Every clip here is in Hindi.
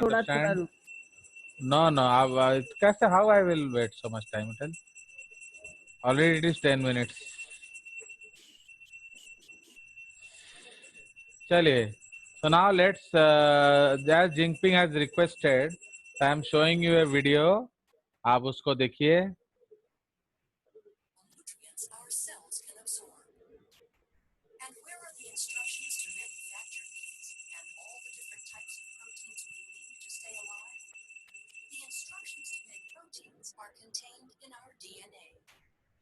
थोड़ा थोड़ा Understand? रुक। No, no. कैसे? How I will wait so much time? Tell. Already it is 10 minutes. चलिए. So now let's. As Jinping has requested, I am showing you a video. आप उसको देखिए. Nutrients our cells can absorb. And where are the instructions to manufacture these and all the different types of proteins we need to stay alive? The instructions to make proteins are contained in our DNA.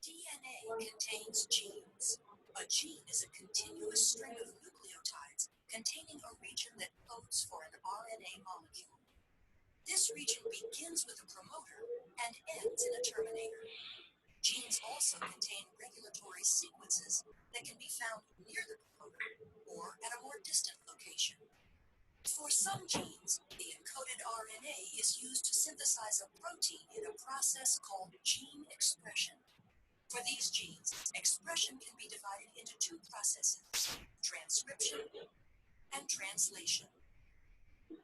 DNA contains genes. A gene is a continuous string of nucleotides containing a region that codes for an RNA molecule. This region begins with a promoter and ends in a terminator. Genes also contain regulatory sequences that can be found near the promoter or at a more distant location. For some genes, the encoded RNA is used to synthesize a protein in a process called gene expression. For these genes, expression can be divided into two processes, transcription and translation.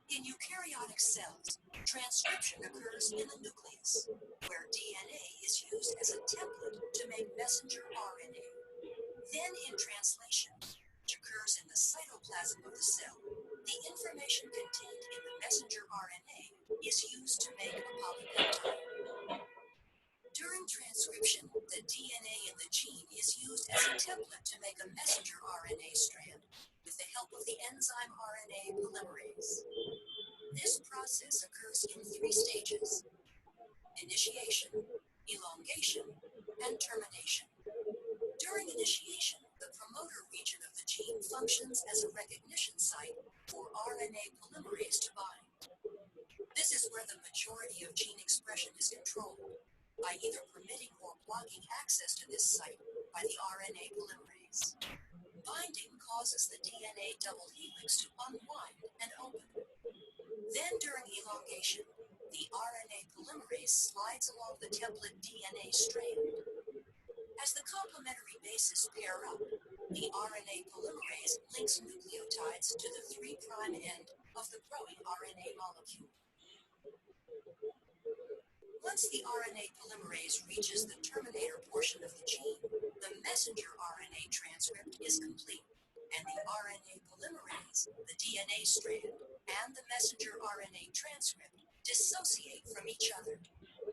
In eukaryotic cells, transcription occurs in the nucleus, where DNA is used as a template to make messenger RNA. Then in translation, which occurs in the cytoplasm of the cell, the information contained in the messenger RNA is used to make a polypeptide. During transcription, the DNA in the gene is used as a template to make a messenger RNA strand with the help of the enzyme RNA polymerase. This process occurs in three stages: initiation, elongation, and termination. During initiation, the promoter region of the gene functions as a recognition site for RNA polymerase to bind. This is where the majority of gene expression is controlled, by either permitting or blocking access to this site by the RNA polymerase. Binding causes the DNA double helix to unwind and open. Then during elongation, the RNA polymerase slides along the template DNA strand. As the complementary bases pair up, the RNA polymerase links nucleotides to the 3' end of the growing RNA molecule. Once the RNA polymerase reaches the terminator portion of the gene, the messenger RNA transcript is complete, and the RNA polymerase, the DNA strand, and the messenger RNA transcript dissociate from each other.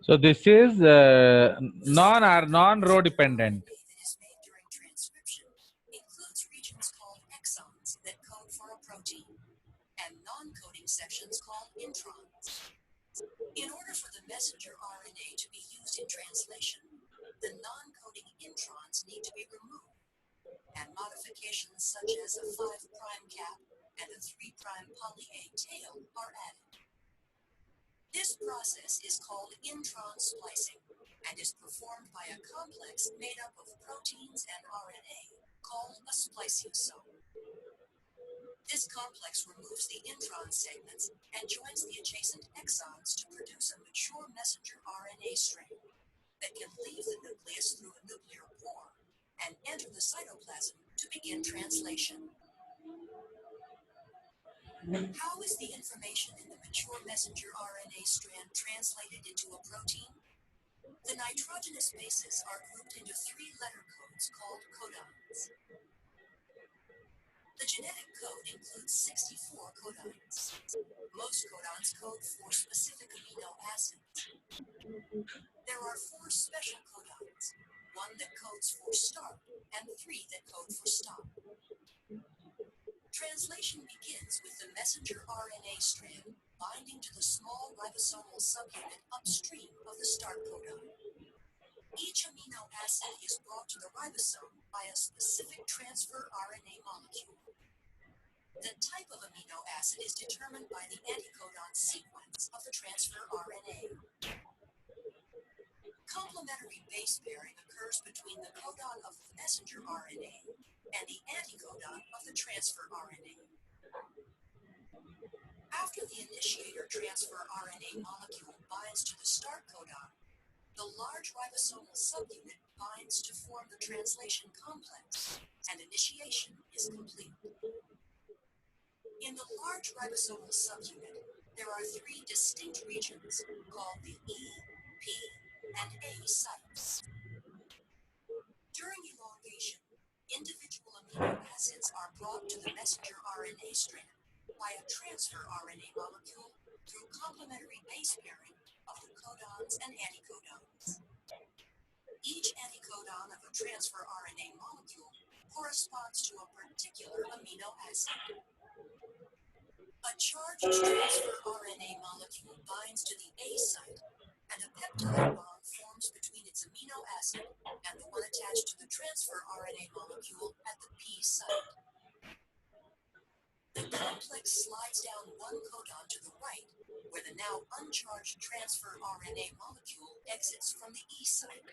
So this is non-row dependent. That is made during transcription includes regions called exons that code for a protein, and non-coding sections called introns. In order for the messenger RNA to be used in translation, the non-coding introns need to be removed, and modifications such as a 5' cap and a 3' poly A tail are added. This process is called intron splicing and is performed by a complex made up of proteins and RNA called a spliceosome. This complex removes the intron segments and joins the adjacent exons to produce a mature messenger RNA strand that can leave the nucleus through a nuclear pore and enter the cytoplasm to begin translation. How is the information in the mature messenger RNA strand translated into a protein? The nitrogenous bases are grouped into 3 letter codes called codons. The genetic code includes 64 codons. Most codons code for specific amino acids. There are 4 special codons, 1 that codes for start and 3 that code for stop. Translation begins with the messenger RNA strand binding to the small ribosomal subunit upstream of the start codon. Each amino acid is brought to the ribosome by a specific transfer RNA molecule. The type of amino acid is determined by the anticodon sequence of the transfer RNA. Complementary base pairing occurs between the codon of the messenger RNA and the anticodon of the transfer RNA. After the initiator transfer RNA molecule binds to the start codon, the large ribosomal subunit binds to form the translation complex, and initiation is complete. In the large ribosomal subunit, There are three distinct regions called the E, P, and A sites. During elongation, individual amino acids are brought to the messenger RNA strand by a transfer RNA molecule through complementary base pairing of the codons and anticodons. Each anticodon of a transfer RNA molecule corresponds to a particular amino acid. A charged transfer RNA molecule binds to the A site, and a peptide bond forms between its amino acid and the one attached to the transfer RNA molecule at the P site. The complex slides down one codon to the right, where the now uncharged transfer RNA molecule exits from the E site,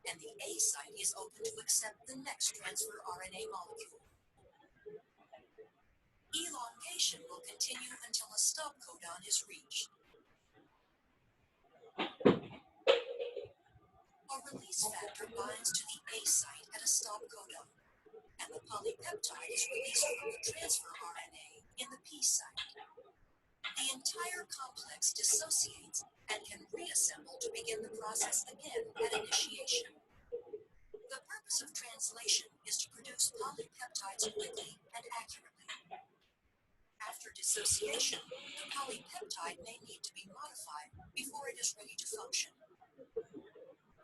and the A site is open to accept the next transfer RNA molecule. Elongation will continue until a stop codon is reached. A release factor binds to the A site at a stop codon, and the polypeptide is released from the transfer RNA in the P site. The entire complex dissociates and can reassemble to begin the process again at initiation. The purpose of translation is to produce polypeptides quickly and accurately. After dissociation, the polypeptide may need to be modified before it is ready to function.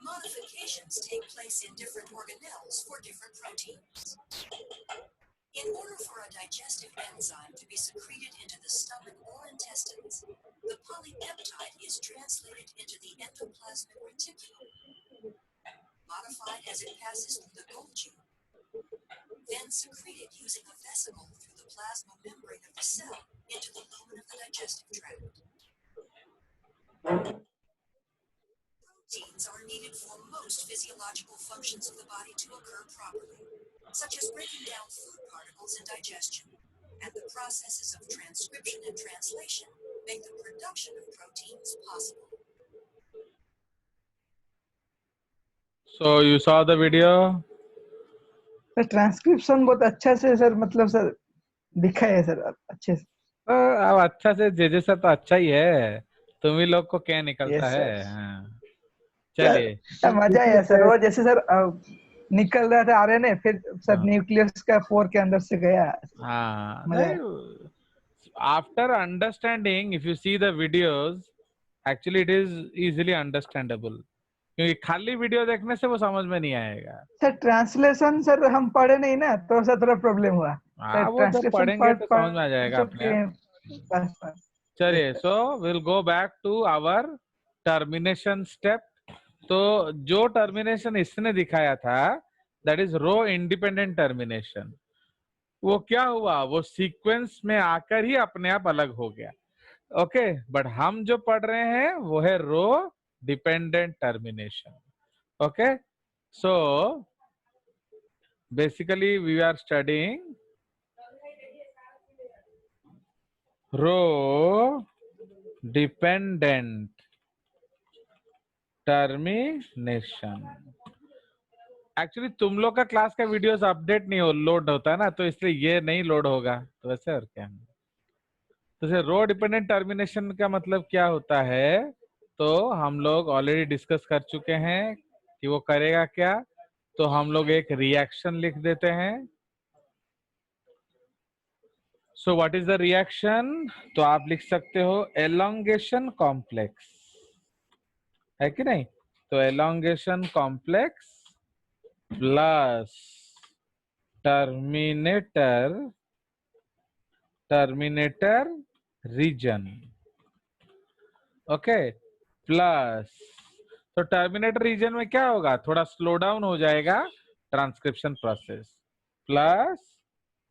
Modifications take place in different organelles for different proteins. In order for a digestive enzyme to be secreted into the stomach or intestines, the polypeptide is translated into the endoplasmic reticulum, modified as it passes through the Golgi, then secreted using a vesicle through the plasma membrane of the cell into the lumen of the digestive tract. Proteins are needed for most physiological functions of the body to occur properly, such as breaking down food particles in digestion, and the processes of transcription and translation make the production of proteins possible. So you saw the video. Sir transcription बहुत अच्छा से सर मतलब सर दिखा है सर अच्छे से। अब अच्छा से जे सर तो अच्छा ही है, तुम ही लोग को क्या निकलता Yes, है। sir. हाँ, चलिए। सर मजा आया सर, वो जैसे सर निकल रहा था आरएनए, फिर सर हाँ। न्यूक्लियस का पोर के अंदर से गया। हाँ, मजा आया। नहीं, after understanding, if you see the videos, actually it is easily understandable, क्योंकि खाली वीडियो देखने से वो समझ में नहीं आएगा। सर ट्रांसलेशन सर हम पढ़े नहीं ना, तो सर थोड़ा प्रॉब्लम हुआ। हाँ, वो जब पढ़ेंगे तो समझ में आ जाएगा अपने आप। चलिए, so we'll go back to our termination step. तो जो टर्मिनेशन इसने दिखाया था, that is row independent termination, वो क्या हुआ, वो सीक्वेंस में आकर ही अपने आप अलग हो गया। ओके, बट हम जो पढ़ रहे हैं वो है rho dependent termination. Okay, so basically we are studying rho dependent termination. Actually तुम लोग का क्लास का वीडियोस अपडेट नहीं लोड होता है ना, तो इसलिए ये नहीं लोड होगा, तो वैसे और क्या। तो रो डिपेंडेंट टर्मिनेशन का मतलब क्या होता है, तो हम लोग ऑलरेडी डिस्कस कर चुके हैं कि वो करेगा क्या। तो हम लोग एक रिएक्शन लिख देते हैं। So what is the reaction, तो आप लिख सकते हो एलोंगेशन कॉम्प्लेक्स, है कि नहीं। तो elongation complex plus terminator region. Okay, plus, तो टर्मिनेटर रीजन में क्या होगा, थोड़ा स्लो डाउन हो जाएगा transcription process, plus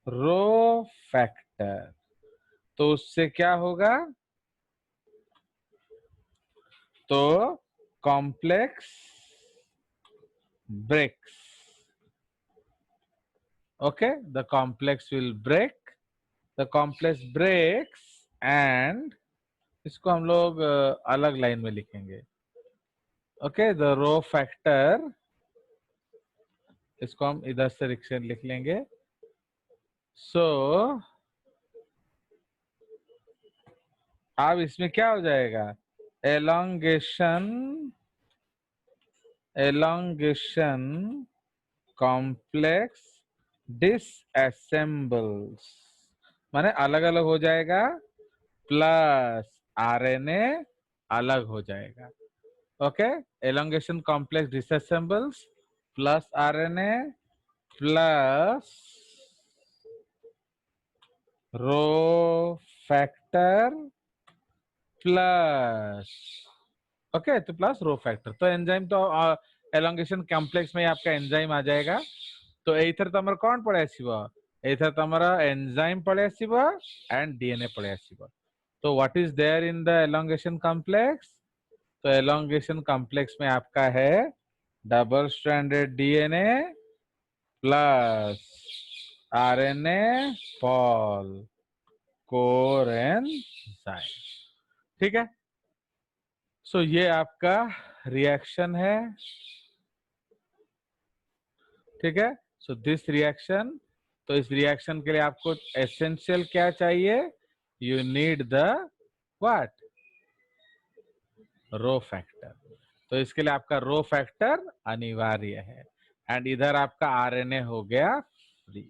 rho factor. तो उससे क्या होगा, तो complex breaks. Okay, the complex will break, the complex breaks, and इसको हम लोग अलग लाइन में लिखेंगे। ओके, द रो फैक्टर, इसको हम इधर से रिक्शन लिख लेंगे। सो अब इसमें क्या हो जाएगा, एलोंगेशन कॉम्प्लेक्स डिसअसेंबल्स, माने अलग अलग हो जाएगा, प्लस आरएनए अलग हो जाएगा। Okay, elongation complex disassembles plus RNA plus rho factor plus, okay तो प्लस रो फैक्टर, तो एंजाइम तो एलोंगेशन कॉम्प्लेक्स में आपका एंजाइम आ जाएगा। तो एथर तमर कौन पड़े आसीबो, एथर तमरा एंजाइम पड़े आसीबो एंड डीएनए पड़े आसीबो। तो what is there in the elongation complex, तो एलोंगेशन कॉम्प्लेक्स में आपका है double stranded DNA plus RNA pol core enzyme, ठीक है। सो ये आपका रिएक्शन है, ठीक है। सो दिस रिएक्शन, तो इस रिएक्शन के लिए आपको एसेंशियल क्या चाहिए, you need the what, row factor. तो इसके लिए आपका रो फैक्टर अनिवार्य है एंड इधर आपका आरएनए हो गया फ्री,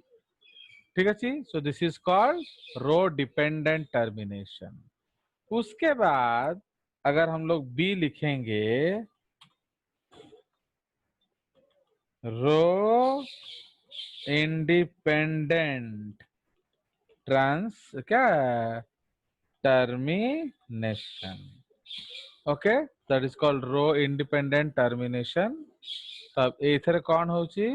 ठीक है जी। So this is called rho dependent termination. उसके बाद अगर हम लोग बी लिखेंगे, रो इंडिपेंडेंट ट्रांस क्या termination, okay that is called rho independent termination. तब एथर कौन होची,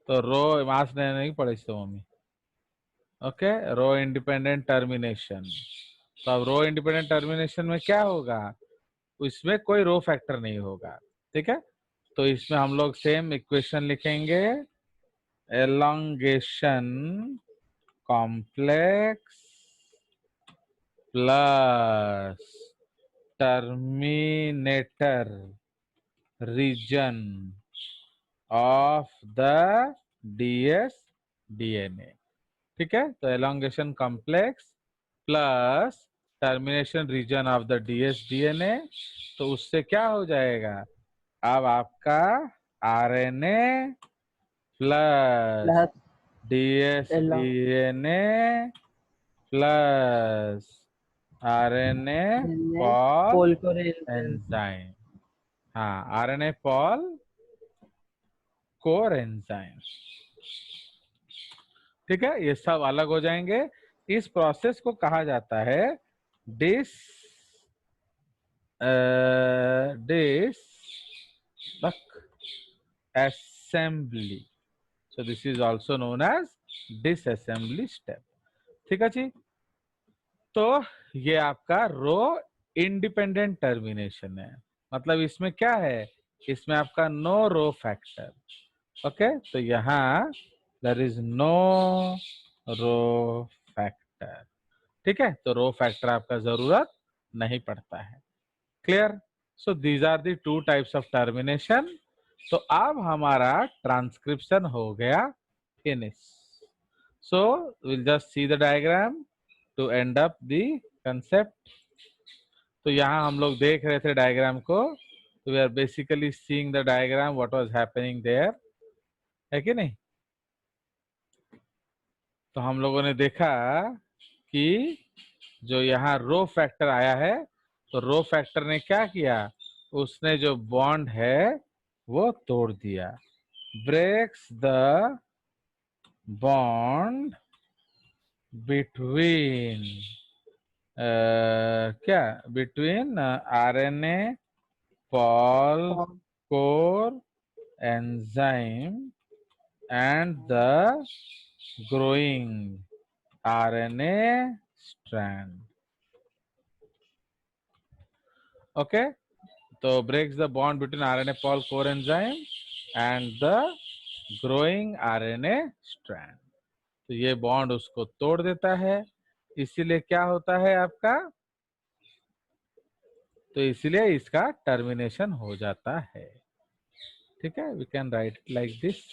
तो रो मास नहीं पड़े तो मम्मी, ओके रो इंडिपेंडेंट टर्मिनेशन। तो अब रो इंडिपेंडेंट टर्मिनेशन में क्या होगा, इसमें कोई रो फैक्टर नहीं होगा, ठीक है। तो इसमें हम लोग सेम इक्वेशन लिखेंगे, elongation complex plus terminator region of the DS DNA, ठीक है। तो elongation complex plus termination region of the DS DNA, तो उससे क्या हो जाएगा, अब आपका RNA plus DS DNA plus RNA pol enzyme, हाँ आरएनए पॉल कोर एंजाइम, ठीक है। ये सब अलग हो जाएंगे। इस प्रोसेस को कहा जाता है dish assembly, so this is also known as disassembly step, ठीक है जी। तो ये आपका रो इंडिपेंडेंट टर्मिनेशन है, मतलब इसमें क्या है, इसमें आपका नो रो फैक्टर, ओके तो यहाँ there is no rho factor, ठीक है। तो रो फैक्टर आपका जरूरत नहीं पड़ता है, clear. So these are the two types of termination. तो अब हमारा ट्रांसक्रिप्शन हो गया finish. So will just see the diagram to end up the concept. तो यहाँ हम लोग देख रहे थे डायग्राम को, तो we are basically seeing the diagram what was happening there, है कि नहीं। तो हम लोगों ने देखा कि जो यहाँ रो फैक्टर आया है, तो रो फैक्टर ने क्या किया, उसने जो बॉन्ड है वो तोड़ दिया, ब्रेक्स द बॉन्ड बिटवीन क्या between RNA pol core enzyme and the growing RNA strand, okay. तो breaks the bond between RNA pol core enzyme and the growing RNA strand, तो ये बॉन्ड उसको तोड़ देता है, इसीलिए क्या होता है आपका, तो इसीलिए इसका टर्मिनेशन हो जाता है, ठीक है। We can write like this,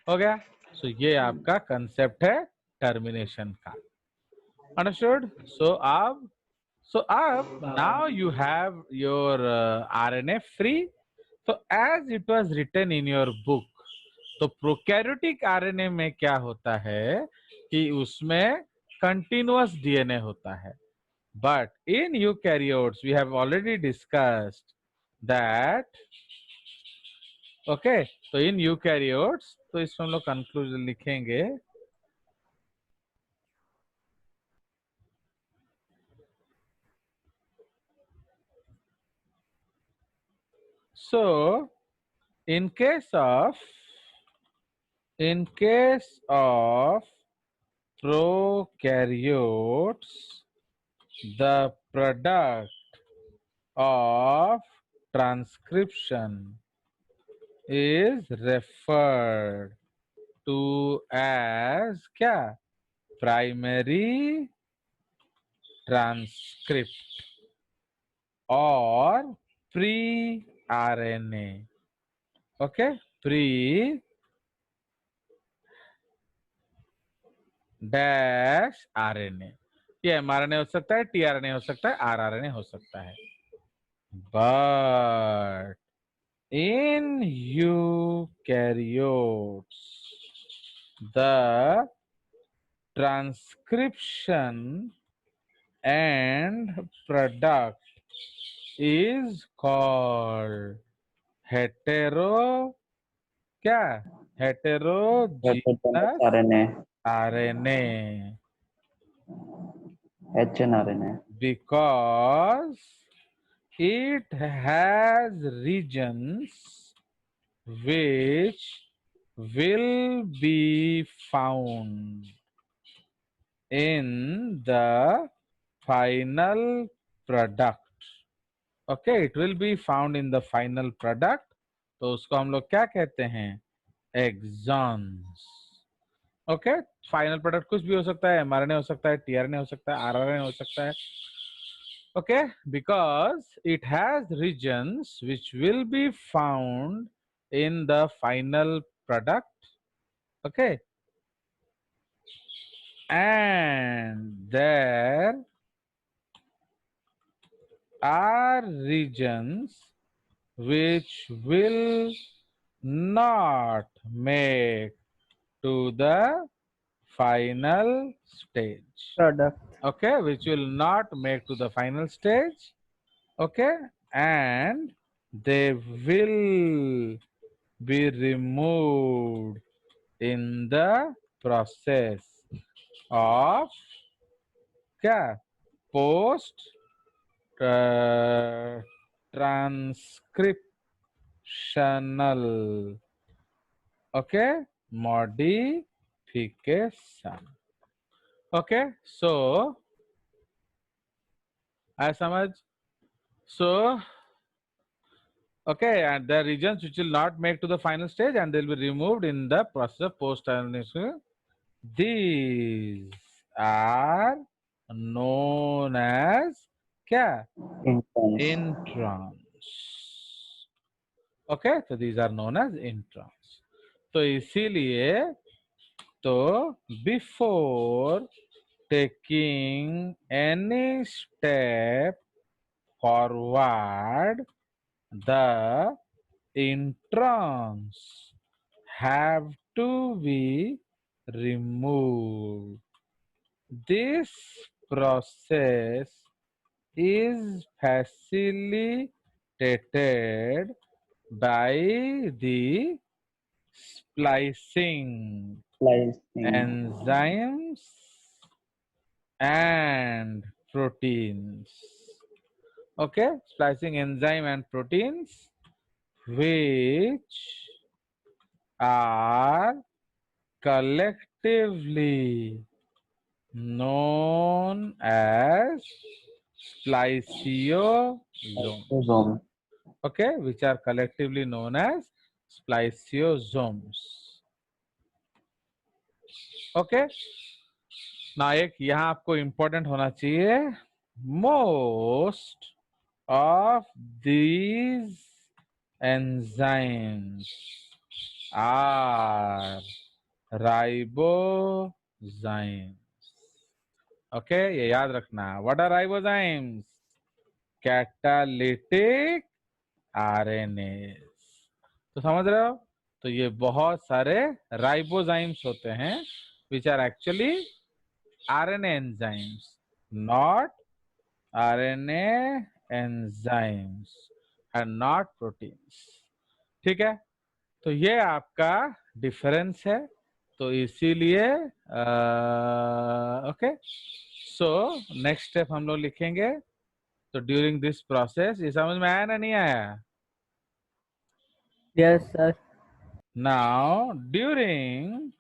हो गया। सो ये आपका कंसेप्ट है टर्मिनेशन का. अंडरस्टूड? सो अब now you have your RNA free. So as it was written in your book, तो प्रोकैरियोटिक आरएनए में क्या होता है कि उसमें कंटिन्यूअस डीएनए होता है. But in eukaryotes we have already discussed that. Okay, तो इन यूकैरियोट्स, तो इसमें हम लोग कंक्लूजन लिखेंगे. So in case of prokaryotes, the product of transcription is referred to as क्या? Primary transcript or pre-RNA. Okay, pre dash RNA. ये एमआरएनए हो सकता है, टीआरएनए हो सकता है, आरआरएनए हो सकता है. But in eukaryotes the transcription and product is called hetero क्या? Heterogeneous RNA. HNRNA. Because it has regions which will be found in the final product. Okay, it will be found in the final product. तो उसको हम लोग क्या कहते हैं? Exons. ओके, फाइनल प्रोडक्ट कुछ भी हो सकता है. एमआरएनए हो सकता है, टीआरएनए हो सकता है, आरआरएनए हो सकता है. Okay, because it has regions which will be found in the final product. Okay, and there are regions which will not make to the final stage. Product. Okay, which will not make to the final stage. Okay, and they will be removed in the process of क्या? Post transcriptional, okay, modification. Okay, so I समझ. So okay, and the regions which will not make to the final stage and they will be removed in the process of post transcription. These are known as क्या? Introns. Okay, so these are known as introns. तो इसीलिए तो before taking any step forward, the introns have to be removed. This process is facilitated by the splicing enzymes and proteins. Okay, splicing enzyme and proteins which are collectively known as spliceosomes. Okay, which are collectively known as spliceosomes. Okay, now एक यहाँ आपको important होना चाहिए. Most of these enzymes are ribozymes. Okay, ये याद रखना। What are ribozymes? Catalytic RNA. तो समझ रहे हो? तो ये बहुत सारे राइबोजाइम्स होते हैं which are actually RNA enzymes, not RNA enzymes and not proteins। ठीक है, तो ये आपका डिफरेंस है। तो इसीलिए ओके, सो नेक्स्ट स्टेप हम लोग लिखेंगे। तो ड्यूरिंग दिस प्रोसेस, ये समझ में आया ना नहीं आया? Yes sir. Now during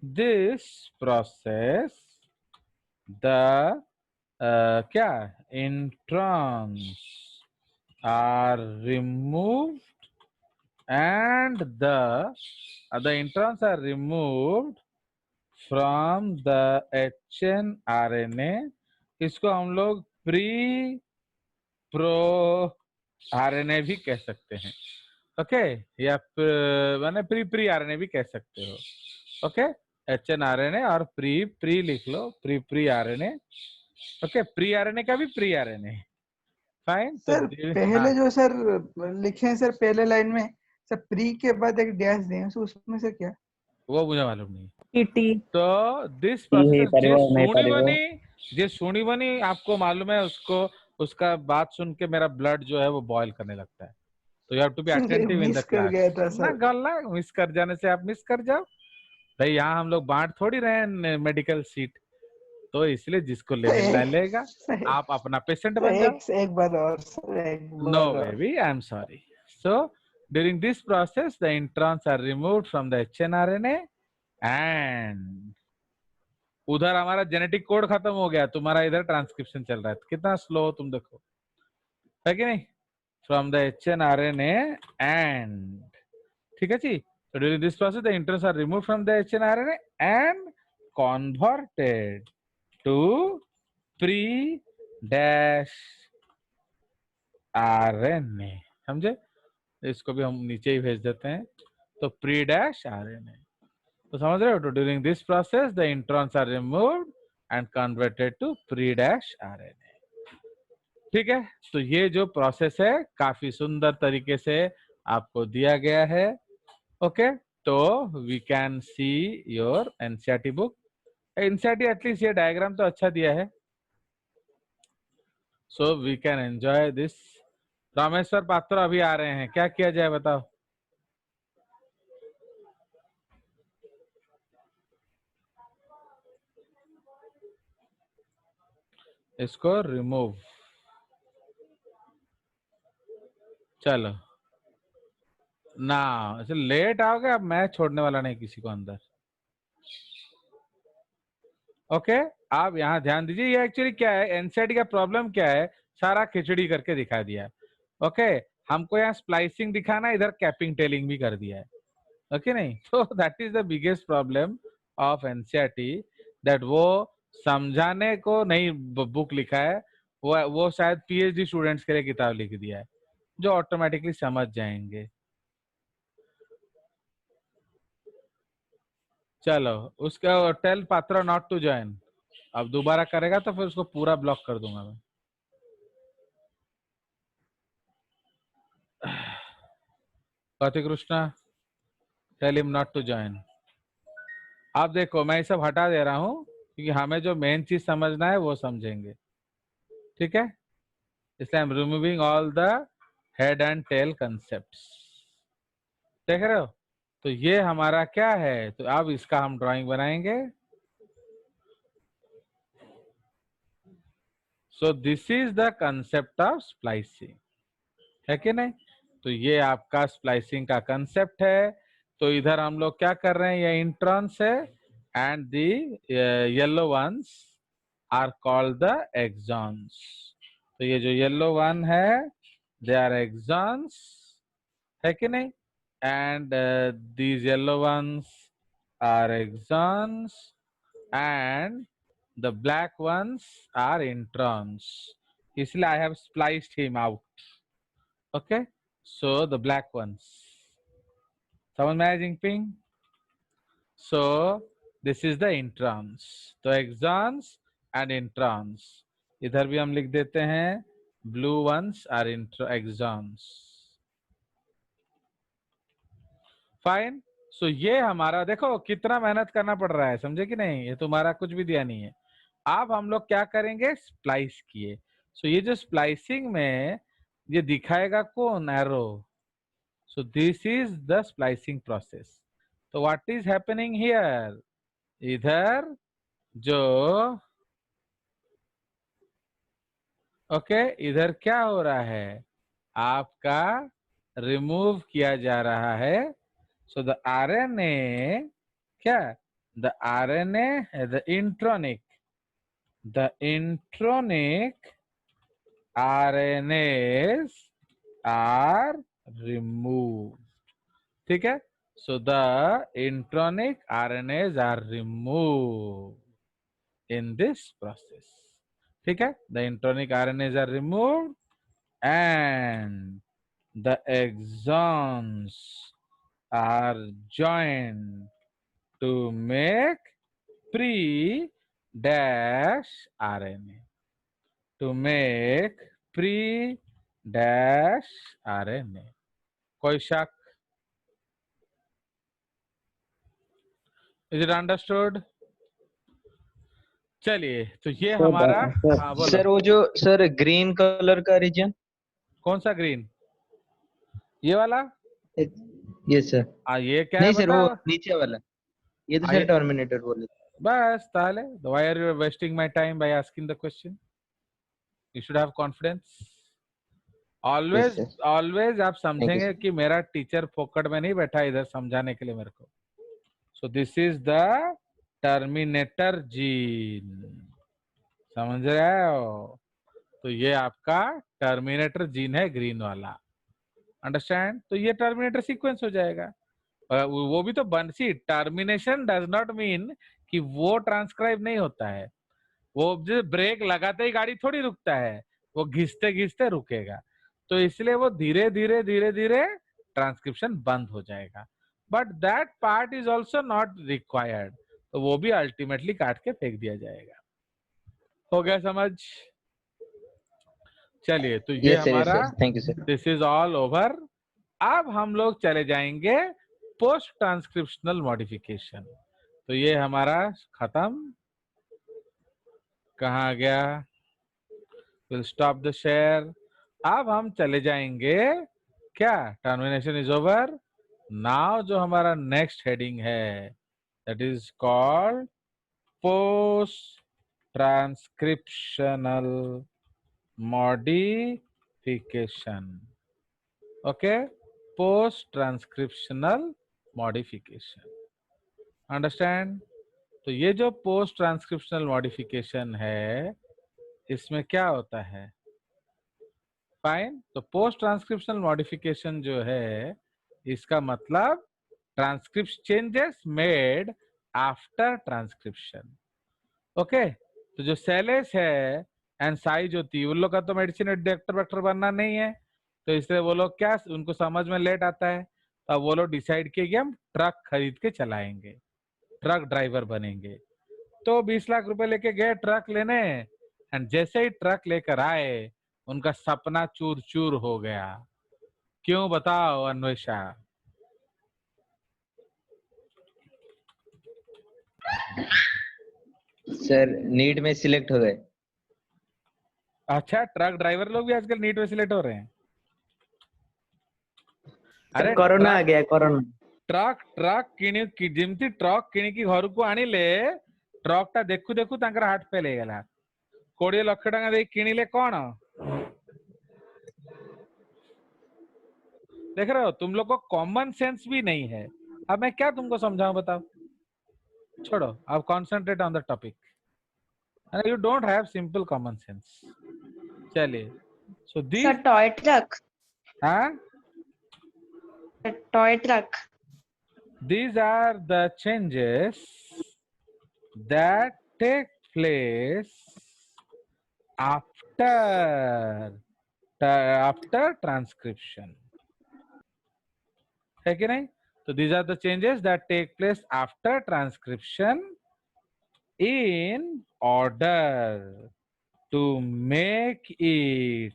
this process the क्या introns are removed and the introns are removed from the hnRNA। इसको हम लोग प्रो आरएनए भी कह सकते हैं। ओके, या मैंने प्री आरएनए भी कह सकते हो। ओके, एचएनआरएनए और प्री लिख लो, pre RNA. Okay, pre RNA का भी प्री आरएनए। फाइन। सर पहले जो सर लिखे हैं सर पहले लाइन में सर प्री के बाद एक डैश दें, सो उसमें से क्या? वो मुझे मालूम नहीं। टी तो दिस हे प्रोसेस परिवार जे सुनी बनी आपको मालूम है, उसको उसका बात सुन के मेरा ब्लड जो है वो बॉयल करने लगता है। तो you have to be attentive in the miss कर क्लास। गया था ना सर। गलना, मिस कर जाने से आप मिस कर जाओ भाई, यहाँ हम लोग बांट थोड़ी रहे हैं मेडिकल सीट। तो इसलिए जिसको लेने लेगा, आप अपना पेशेंट बन जाओ। एक बार और सर, एक No बार और। baby, I'm sorry. So during this process the introns are removed from the hnRNA and उधर हमारा जेनेटिक कोड खत्म हो गया, तुम्हारा इधर ट्रांसक्रिप्शन चल रहा है। कितना स्लो हो तुम, देखो, है कि नहीं? फ्रॉम द hnRNA and, ठीक है जी। So during this process the introns are removed from the hnRNA and converted to pre dash RNA। समझे? इसको भी हम नीचे ही भेज देते हैं। तो प्री डैश आरएनए। तो समझ रहे हो? तो during this process the introns are removed and converted to pre dash RNA. ठीक है, तो ये जो प्रोसेस है काफी सुंदर तरीके से आपको दिया गया है। ओके, तो we can see your NCERT book. NCERT at least ये डायग्राम तो अच्छा दिया है, so we can enjoy this. Rameshwar Patra अभी आ रहे हैं, क्या किया जाए बताओ? इसको रिमूव, चलो ना, ऐसे लेट आओगे, अब मैं छोड़ने वाला नहीं किसी को अंदर। ओके, आप यहाँ ध्यान दीजिए। ये एक्चुअली क्या है, एनसीईआरटी का प्रॉब्लम क्या है, सारा खिचड़ी करके दिखा दिया है। ओके, हमको यहाँ स्प्लाइसिंग दिखाना, इधर कैपिंग टेलिंग भी कर दिया है। ओके नहीं? तो that is the biggest problem of NCERT, that वो समझाने को नहीं बुक लिखा है, वो शायद पीएचडी स्टूडेंट्स के लिए किताब लिख दिया है, जो ऑटोमेटिकली समझ जाएंगे। चलो, उसका tell Patra not to join. अब दोबारा करेगा तो फिर उसको पूरा ब्लॉक कर दूंगा मैं। Kautik Krishna, tell him not to join. आप देखो, मैं ये सब हटा दे रहा हूँ क्योंकि हमें जो मेन चीज समझना है वो समझेंगे। ठीक है, इसलिए I am removing all the head and tail concepts. देख रहे हो? तो ये हमारा क्या है, तो अब इसका हम ड्राइंग बनाएंगे। सो this is the concept of splicing, है कि नहीं? तो ये आपका स्प्लाइसिंग का कंसेप्ट है। तो इधर हम लोग क्या कर रहे हैं, ये इंट्रॉन्स है and the yellow ones are called the exons. तो ये जो येलो वन है, दे आर एक्सॉन्स, है कि नहीं? And these yellow ones are exons and the black ones are introns. इसलिए I have spliced him out. Okay, so the black ones. समझ में आया Jinping? So this is the introns. तो exons and introns. इधर भी हम लिख देते हैं blue ones are exons. Fine. So ये हमारा देखो कितना मेहनत करना पड़ रहा है, समझे कि नहीं? ये तुम्हारा कुछ भी दिया नहीं है. अब हम लोग क्या करेंगे, स्प्लाइस किए. सो ये जो स्प्लाइसिंग में ये दिखाएगा कौन, arrow. So this is the splicing process. तो व्हाट इज हैपनिंग हियर, इधर जो ओके इधर क्या हो रहा है, आपका रिमूव किया जा रहा है. सो द आरएनए क्या, the RNA, the intronic RNAs are removed. ठीक है. So the intronic RNAs are removed in this process. ठीक है. The intronic RNAs are removed and the exons are joined to make pre-RNA. To make pre-RNA. कोई शक? Is it understood? चलिए तो ये हमारा हाँ बोलो. सर वो जो सर ग्रीन कलर का रीजन, कौन सा ग्रीन, ये वाला? Yes sir. ये क्या नहीं है सर, वो बताओ. नीचे वाला, ये तो सर टर्मिनेटर बोले. बस ताले, why are you wasting my time by asking the question? You should have confidence. Always आप समझेंगे कि मेरा टीचर फोकट में नहीं बैठा इधर समझाने के लिए मेरे को. So this is the terminator gene. समझ रहे हो? तो ये आपका टर्मिनेटर जीन है ग्रीन वाला. अंडरस्टैंड? तो ये टर्मिनेटर सीक्वेंस हो जाएगा. वो भी तो सी टर्मिनेशन डज नॉट मीन कि वो ट्रांसक्राइब नहीं होता है. वो ब्रेक लगाते ही गाड़ी थोड़ी रुकता है, वो घिसते घिसते रुकेगा. तो इसलिए वो धीरे धीरे धीरे धीरे ट्रांसक्रिप्शन बंद हो जाएगा. But that part is also not required. तो वो भी अल्टीमेटली काट के फेंक दिया जाएगा. हो गया समझ? चलिए तो ये हमारा दिस इज ऑल ओवर. अब हम लोग चले जाएंगे पोस्ट ट्रांसक्रिप्शनल मॉडिफिकेशन. तो ये हमारा खत्म. कहाँ गया? Will stop the share. अब हम चले जाएंगे क्या, टर्मिनेशन इज ओवर. नाउ जो हमारा नेक्स्ट हेडिंग है that is called post transcriptional modification. Okay, post transcriptional modification. Understand? तो ये जो पोस्ट ट्रांसक्रिप्शनल मॉडिफिकेशन है इसमें क्या होता है? फाइन. तो पोस्ट ट्रांसक्रिप्शनल मॉडिफिकेशन जो है इसका मतलब transcription changes made after transcription. Okay. तो जो सेलेस है एंड साइज होती है उन लोग का तो मेडिसिन डायरेक्टर वेक्टर बनना नहीं है. तो इसलिए वो लोग क्या, उनको समझ में लेट आता है. तो अब वो लोग डिसाइड किए कि हम ट्रक खरीद के चलाएंगे, ट्रक ड्राइवर बनेंगे. तो 20 लाख रुपए लेके गए ट्रक लेने एंड जैसे ही ट्रक लेकर आए उनका सपना चूर चूर हो गया. क्यों बताओ अन्वेषा? सर नीट में सिलेक्ट हो गए. अच्छा, ट्रक ड्राइवर लोग भी आजकल नीट में सिलेक्ट हो रहे हैं. अरे कोरोना आ गया, कोरोना. ट्रक कि जिमती ट्रक किणिकी घर को आनिले ट्रक टा देखु देखु तांकर हार्ट फेल हो गला. 20 लाख टका दे किनिले कौन? देख रहे हो, तुम लोग को कॉमन सेंस भी नहीं है. अब मैं क्या तुमको समझाऊं बताओ? छोड़ो, अब concentrate on the topic. You don't have simple common sense. चलिए. So this toy truck. हाँ, toy truck. These are the changes that take place after transcription. है कि नहीं? So these are the changes that take place after transcription in order to make it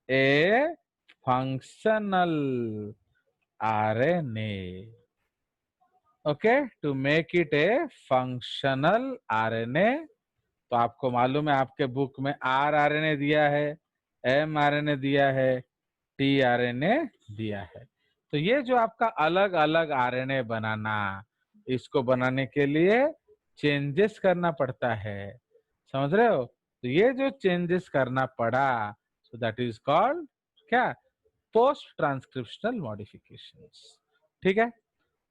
a functional RNA. Okay, to make it a functional RNA. तो आपको मालूम है आपके बुक में RNA दिया है, mRNA दिया है, tRNA दिया है। तो ये जो आपका अलग अलग RNA बनाना, इसको बनाने के लिए चेंजेस करना पड़ता है, समझ रहे हो? तो ये जो चेंजेस करना पड़ा, सो दैट इज कॉल्ड क्या? Post transcriptional modifications. ठीक है,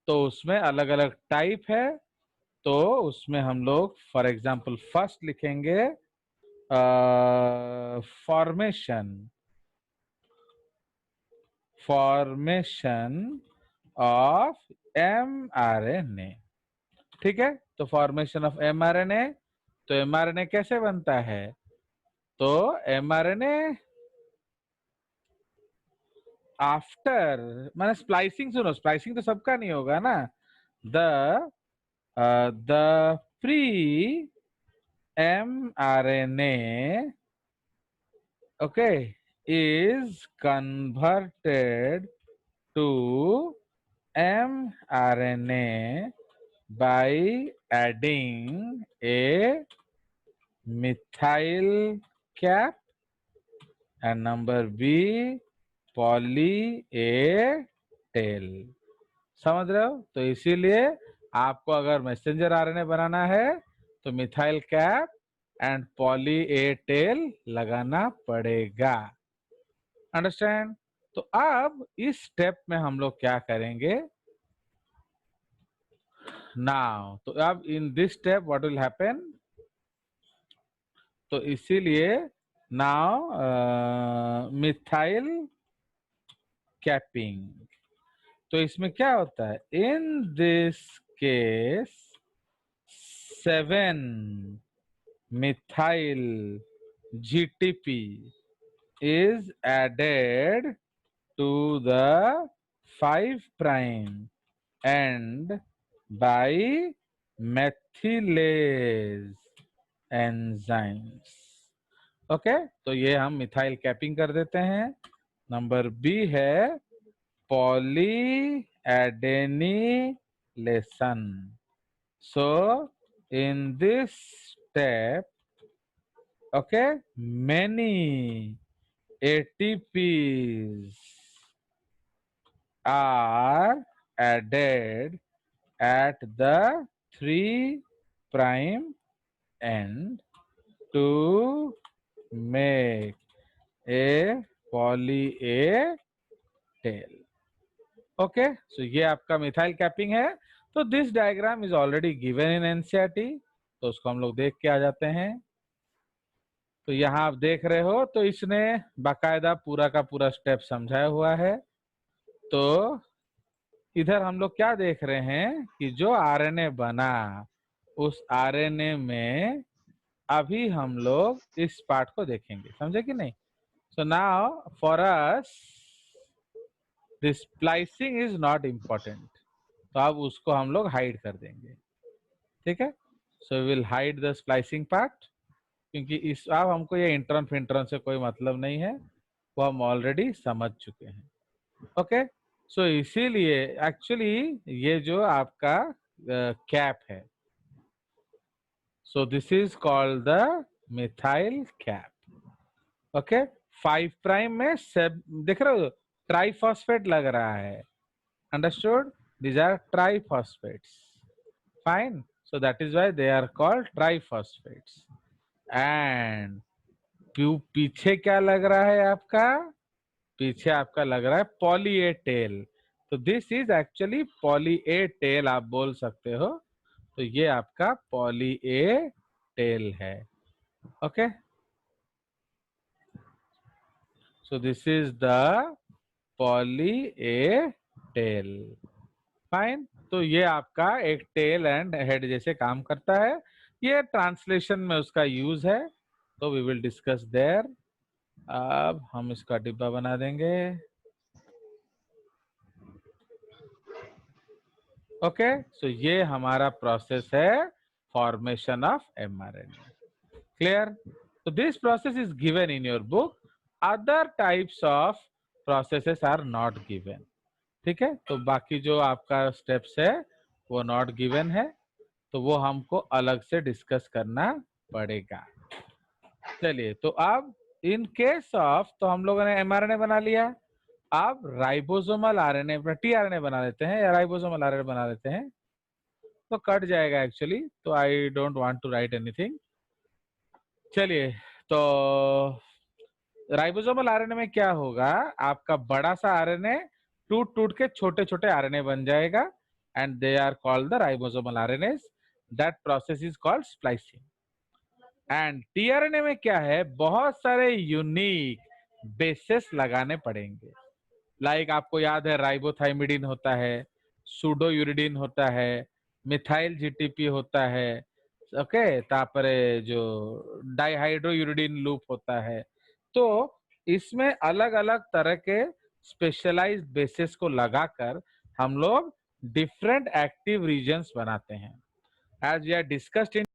तो उसमें अलग अलग टाइप है। तो उसमें हम लोग फॉर एग्जांपल फर्स्ट लिखेंगे फॉर्मेशन ऑफ mRNA। ठीक है, तो फॉर्मेशन ऑफ mRNA, तो mRNA कैसे बनता है? तो mRNA आफ्टर, मैंने स्प्लाइसिंग, सुनो स्प्लाइसिंग तो सबका नहीं होगा ना। The pre mRNA okay is converted to mRNA by adding a methyl cap and number B poly A tail। समझ रहे हो? तो इसीलिए आपको अगर मैसेंजर आरएनए बनाना है तो methyl cap and poly A tail लगाना पड़ेगा। अंडरस्टैंड? तो अब इस स्टेप में हम लोग क्या करेंगे नाउ, तो अब in this step what will happen, तो इसीलिए नाउ मिथाइल कैपिंग, तो इसमें क्या होता है, in this case 7 methyl GTP is added to the 5' end by methylase enzymes। Okay, तो ये हम मिथाइल कैपिंग कर देते हैं। नंबर बी है polyaddenylation। So in this step, okay, many ATPs are added at the 3' end to make a poly A tail। Okay, so ये आपका मिथाइल कैपिंग है। तो this diagram is already given in NCERT, तो उसको हम लोग देख के आ जाते हैं। तो यहाँ आप देख रहे हो, तो इसने बाकायदा पूरा का पूरा स्टेप समझाया हुआ है। तो इधर हम लोग क्या देख रहे हैं कि जो आरएनए बना, उस आरएनए में अभी हम लोग इस पार्ट को देखेंगे, समझे कि नहीं? So now for us this splicing is not important, तो अब उसको हम लोग हाइड कर देंगे। ठीक है, so will hide the splicing part, क्योंकि इस अब हमको ये इंट्रॉन फिंट्रॉन से कोई मतलब नहीं है, वो हम ऑलरेडी समझ चुके हैं। ओके, सो इसीलिए एक्चुअली ये जो आपका कैप है, सो this is called the methyl cap. Okay, 5' में सब देख रहे हो, ट्राइफॉस्फेट लग रहा है। Understood? These are triphosphates. Fine. So that is why they are called triphosphates. And पीछे क्या लग रहा है आपका? पीछे आपका लग रहा है पॉली ए टेल। तो this is actually poly A tail आप बोल सकते हो। तो ये आपका पॉली ए टेल है। Okay, so this is the poly A tail. Fine, तो ये आपका एक टेल एंड हेड जैसे काम करता है। ये ट्रांसलेशन में उसका यूज है, तो वी विल डिस्कस देयर। अब हम इसका डिब्बा बना देंगे। ओके, सो ये हमारा प्रोसेस है formation of mRNA. Clear? So this process is given in your book. Other types of processes are not given. ठीक है, तो बाकी जो आपका स्टेप्स है वो नॉट गिवन है, तो वो हमको अलग से डिस्कस करना पड़ेगा. चलिए, तो अब इन केस ऑफ, तो हम लोगों ने mRNA बना लिया, आप राइबोसोमल आरएनए, टीआरएनए बना लेते हैं या राइबोसोमल आरएनए बना लेते हैं, तो कट जाएगा एक्चुअली, तो I don't want to write anything. चलिए, तो राइबोसोमल आरएनए में क्या होगा, आपका बड़ा सा आरएनए टूट टूट के छोटे छोटे आरएनए बन जाएगा, and they are called the ribosomal RNAs. That process is called splicing. And tRNA में क्या है, बहुत सारे यूनिक बेसेस लगाने पड़ेंगे. लाइक आपको याद है राइबोथाइमिडिन होता है, सूडोयूरिडिन होता है, मिथाइल जीटीपी होता है, ओके, तापरे जो डाइहाइड्रोयूरिडिन लूप होता है. तो इसमें अलग अलग तरह के स्पेशलाइज्ड बेसिस को लगाकर हम लोग डिफरेंट एक्टिव रीजन्स बनाते हैं. As we are discussed in